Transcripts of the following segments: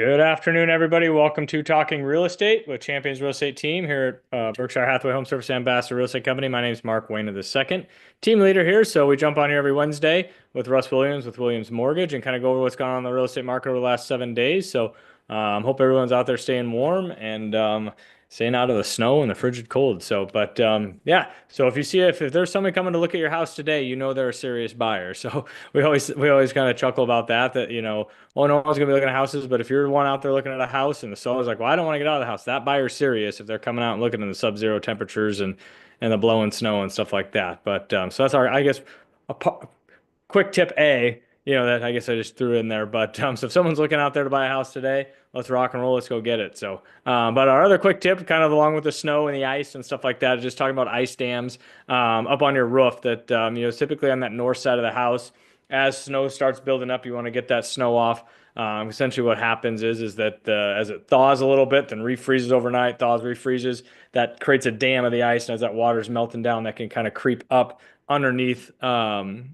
Good afternoon, everybody. Welcome to Talking Real Estate with Champions Real Estate Team here at Berkshire Hathaway Home Service Ambassador Real Estate Company. My name is Mark Wehner II, team leader here. So we jump on here every Wednesday with Russ Williams with Williams Mortgage and kind of go over what's gone on in the real estate market over the last 7 days. So hope everyone's out there staying warm and staying out of the snow and the frigid cold. Yeah. So if you see if there's somebody coming to look at your house today, you know they're a serious buyer. So we always kind of chuckle about that oh, no one's gonna be looking at houses, but if you're the one out there looking at a house and the seller's like, well, I don't want to get out of the house, that buyer's serious if they're coming out and looking in the sub-zero temperatures and the blowing snow and stuff like that. So that's our, I guess, a quick tip A, that I guess I just threw in there. So if someone's looking out there to buy a house today, let's rock and roll, let's go get it. But our other quick tip, kind of along with the snow and the ice and stuff like that, is just talking about ice dams up on your roof that typically on that north side of the house. As snow starts building up, you want to get that snow off. Essentially, what happens is that as it thaws a little bit, then refreezes overnight, thaws, refreezes. That creates a dam of the ice, and as that water's melting down, that can kind of creep up underneath, the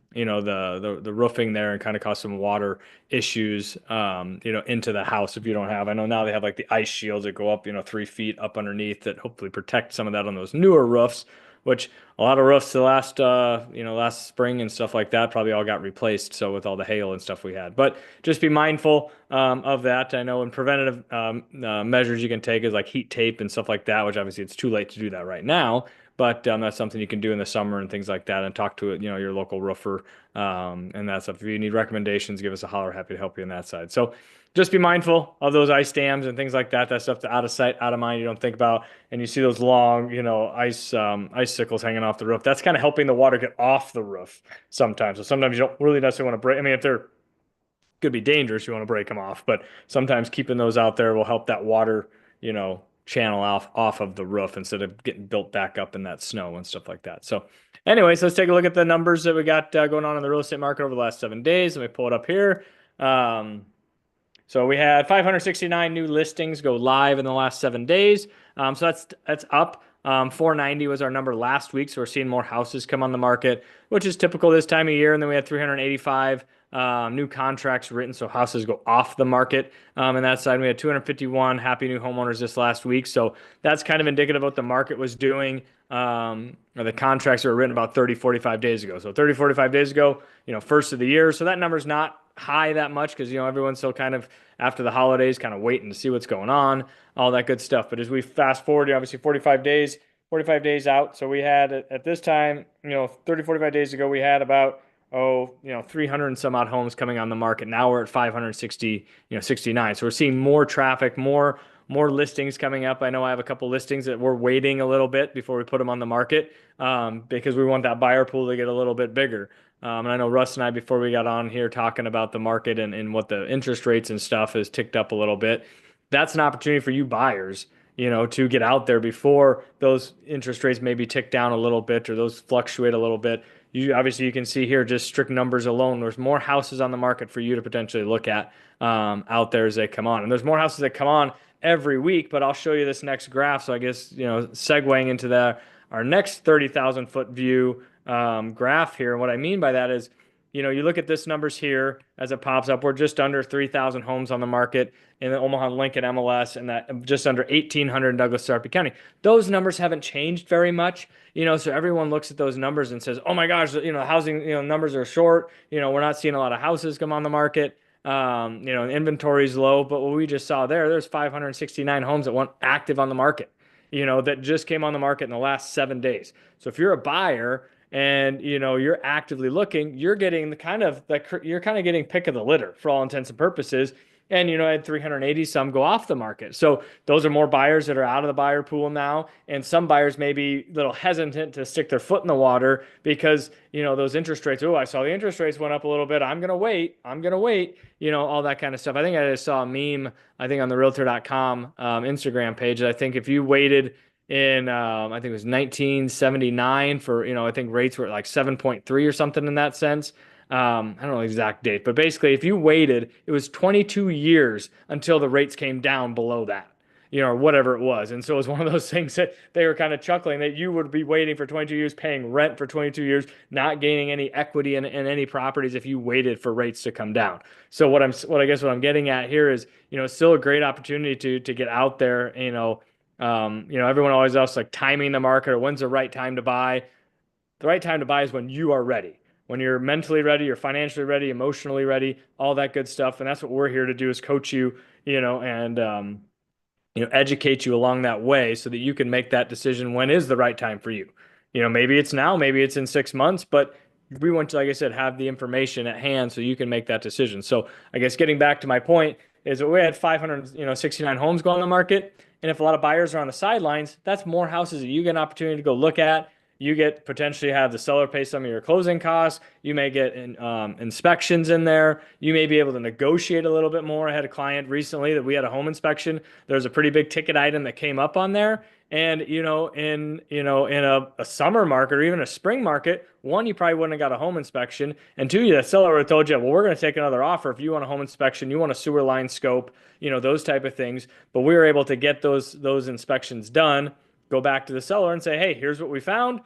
roofing there and kind of cause some water issues, into the house if you don't have. I know now they have like the ice shields that go up, 3 feet up underneath that hopefully protect some of that on those newer roofs, which a lot of roofs the last spring and stuff like that probably all got replaced. So with all the hail and stuff we had, but just be mindful of that. I know in preventative measures you can take is like heat tape and stuff like that, which obviously it's too late to do that right now. But that's something you can do in the summer and things like that, and talk to it, your local roofer and that stuff. If you need recommendations, give us a holler. Happy to help you on that side. So just be mindful of those ice dams and things like that. That stuff's out of sight, out of mind. You don't think about, and you see those long, icicles hanging off the roof. That's kind of helping the water get off the roof sometimes. So sometimes you don't really necessarily want to break. I mean, if they're could be dangerous, you want to break them off. But sometimes keeping those out there will help that water, channel off of the roof instead of getting built back up in that snow and stuff like that. So, anyways, let's take a look at the numbers that we got going on in the real estate market over the last 7 days. Let me pull it up here. So we had 569 new listings go live in the last 7 days. So that's up. 490 was our number last week. So we're seeing more houses come on the market, which is typical this time of year. And then we had 385 new contracts written. So houses go off the market. And that side, we had 251 happy new homeowners this last week. So that's kind of indicative of what the market was doing. Or the contracts that were written about 30, 45 days ago. So 30, 45 days ago, first of the year. So that number's not high that much because everyone's still kind of after the holidays kind of waiting to see what's going on, all that good stuff. But as we fast forward, obviously 45 days out. So we had at this time, 30, 45 days ago, we had about 300 and some odd homes coming on the market. Now we're at 560, 69. So we're seeing more traffic, more listings coming up. I know I have a couple listings that we're waiting a little bit before we put them on the market because we want that buyer pool to get a little bit bigger. And I know Russ and I, before we got on here talking about the market and what the interest rates and stuff has ticked up a little bit, that's an opportunity for you buyers, to get out there before those interest rates maybe tick down a little bit or those fluctuate a little bit. You can see here just strict numbers alone. There's more houses on the market for you to potentially look at out there as they come on. And there's more houses that come on every week, but I'll show you this next graph. So I guess, segueing into our next 30,000 foot view graph here. And what I mean by that is, you look at this numbers here as it pops up. We're just under 3,000 homes on the market in the Omaha Lincoln MLS and that just under 1,800 in Douglas Sarpy County. Those numbers haven't changed very much, so everyone looks at those numbers and says, oh my gosh, housing, numbers are short. We're not seeing a lot of houses come on the market. Inventory is low, but what we just saw there's 569 homes that went active on the market, that just came on the market in the last 7 days. So if you're a buyer and you're actively looking, you're getting you're kind of getting pick of the litter for all intents and purposes. And I had 380 some go off the market. So those are more buyers that are out of the buyer pool now. And some buyers may be a little hesitant to stick their foot in the water because those interest rates. Oh, I saw the interest rates went up a little bit. I'm gonna wait. All that kind of stuff. I think I just saw a meme. I think on the Realtor.com Instagram page. I think if you waited in I think it was 1979 for I think rates were at like 7.3 or something in that sense. I don't know the exact date, but basically if you waited, it was 22 years until the rates came down below that. or whatever it was. And so it was one of those things that they were kind of chuckling that you would be waiting for 22 years, paying rent for 22 years, not gaining any equity in any properties if you waited for rates to come down. So what I'm getting at here is, it's still a great opportunity to get out there, everyone always asks like timing the market or when's the right time to buy. The right time to buy is when you are ready, when you're mentally ready, you're financially ready, emotionally ready, all that good stuff. And that's what we're here to do is coach you, and educate you along that way so that you can make that decision when is the right time for you. Maybe it's now, maybe it's in 6 months, but we want to, like I said, have the information at hand so you can make that decision. So I guess getting back to my point is that we had 569 homes go on the market. And if a lot of buyers are on the sidelines, that's more houses that you get an opportunity to go look at. You get potentially have the seller pay some of your closing costs. You may get inspections in there. You may be able to negotiate a little bit more. I had a client recently that we had a home inspection. There's a pretty big ticket item that came up on there. And in a summer market or even a spring market, one, you probably wouldn't have got a home inspection, and two, the seller would have told you, well, we're going to take another offer if you want a home inspection, you want a sewer line scope, those type of things. But we were able to get those inspections done, go back to the seller and say, hey, here's what we found.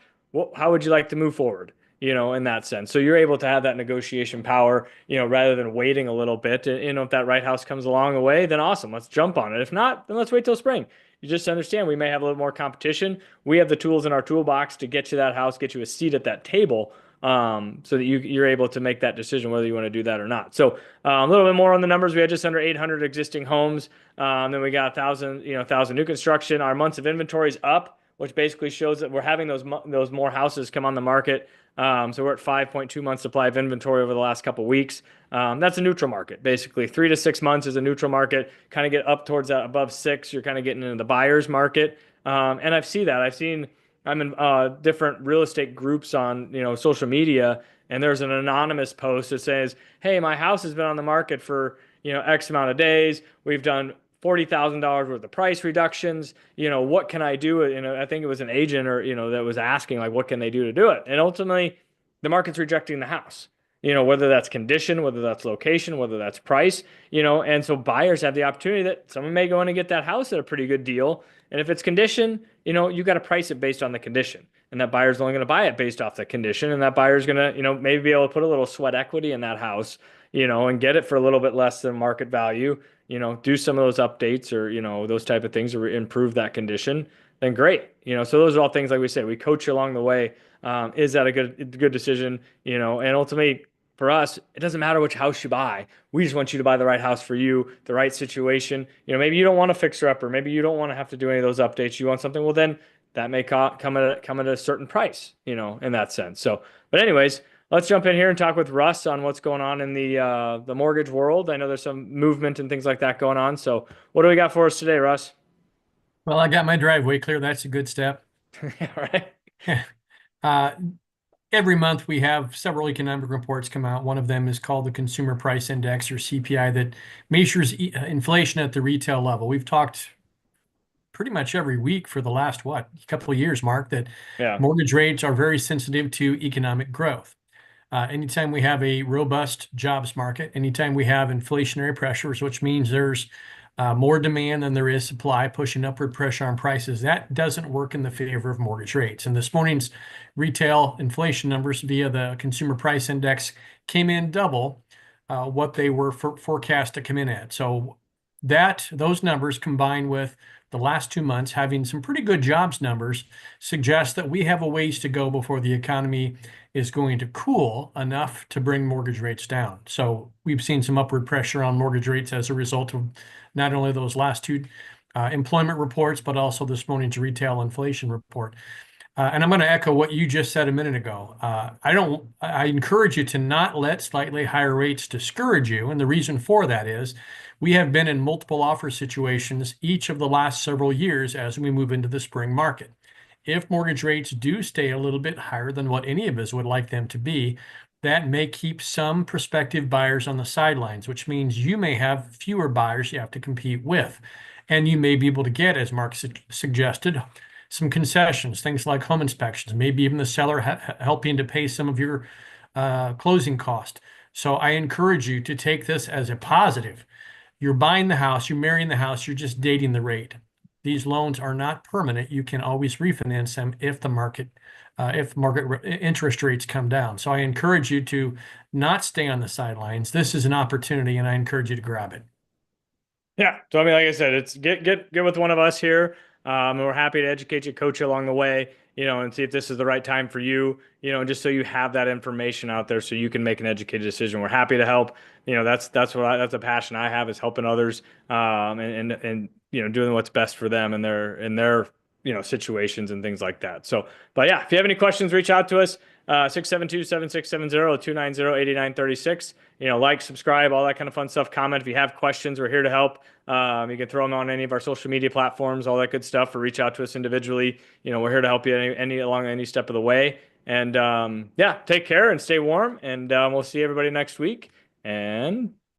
How would you like to move forward? In that sense. So you're able to have that negotiation power, rather than waiting a little bit. If that right house comes along the way, then awesome, let's jump on it. If not, then let's wait till spring. You just understand we may have a little more competition. We have the tools in our toolbox to get you that house, get you a seat at that table, so that you're able to make that decision whether you want to do that or not. So a little bit more on the numbers. We had just under 800 existing homes. Then we got 1,000 new construction. Our months of inventory is up, which basically shows that we're having those more houses come on the market. So we're at 5.2 months supply of inventory over the last couple of weeks. That's a neutral market. Basically, 3 to 6 months is a neutral market. Kind of get up towards that above 6, you're kind of getting into the buyer's market. And I'm in different real estate groups on social media, and there's an anonymous post that says, "Hey, my house has been on the market for X amount of days. We've done $40,000 worth of price reductions. What can I do?" I think it was an agent or that was asking like, what can they do to do it? And ultimately, the market's rejecting the house. Whether that's condition, whether that's location, whether that's price. And so buyers have the opportunity that someone may go in and get that house at a pretty good deal. And if it's condition, you got to price it based on the condition. And that buyer's only going to buy it based off the condition. And that buyer's going to, maybe be able to put a little sweat equity in that house, and get it for a little bit less than market value, do some of those updates or, those type of things to improve that condition, then great. So those are all things, like we say, we coach you along the way. Is that a good decision? And ultimately for us, it doesn't matter which house you buy. We just want you to buy the right house for you, the right situation. Maybe you don't want to fix her up, or maybe you don't want to have to do any of those updates. You want something, well, then that may come at a certain price, in that sense. So, but anyways, let's jump in here and talk with Russ on what's going on in the mortgage world. I know there's some movement and things like that going on. So what do we got for us today, Russ? Well, I got my driveway clear. That's a good step. All right. Uh, every month we have several economic reports come out. One of them is called the Consumer Price Index, or CPI, that measures inflation at the retail level. We've talked pretty much every week for the last, couple of years, Mark, that Yeah. mortgage rates are very sensitive to economic growth. Anytime we have a robust jobs market, anytime we have inflationary pressures, which means there's more demand than there is supply, pushing upward pressure on prices, that doesn't work in the favor of mortgage rates. And this morning's retail inflation numbers via the Consumer Price Index came in double what they were forecast to come in at. So those numbers combined with the last 2 months having some pretty good jobs numbers suggest that we have a ways to go before the economy is going to cool enough to bring mortgage rates down. So we've seen some upward pressure on mortgage rates as a result of not only those last two employment reports, but also this morning's retail inflation report. And I'm going to echo what you just said a minute ago. I encourage you to not let slightly higher rates discourage you. And the reason for that is we have been in multiple offer situations each of the last several years as we move into the spring market. If mortgage rates do stay a little bit higher than what any of us would like them to be, that may keep some prospective buyers on the sidelines, which means you may have fewer buyers you have to compete with. And you may be able to get, as Mark suggested, some concessions, things like home inspections, maybe even the seller helping to pay some of your closing cost. So I encourage you to take this as a positive. You're buying the house, you're marrying the house, you're just dating the rate. These loans are not permanent. You can always refinance them if the market interest rates come down. So I encourage you to not stay on the sidelines. This is an opportunity, and I encourage you to grab it. Yeah. So I mean, like I said, it's get with one of us here. And we're happy to educate you, coach you along the way, and see if this is the right time for you, just so you have that information out there so you can make an educated decision. We're happy to help. That's a passion I have, is helping others, and doing what's best for them and their situations and things like that. So, but yeah, if you have any questions, reach out to us. 672-7670-290-8936. Like, subscribe, all that kind of fun stuff. Comment if you have questions. We're here to help. You can throw them on any of our social media platforms, all that good stuff, or reach out to us individually. We're here to help you along any step of the way. And yeah, take care and stay warm. And we'll see everybody next week. And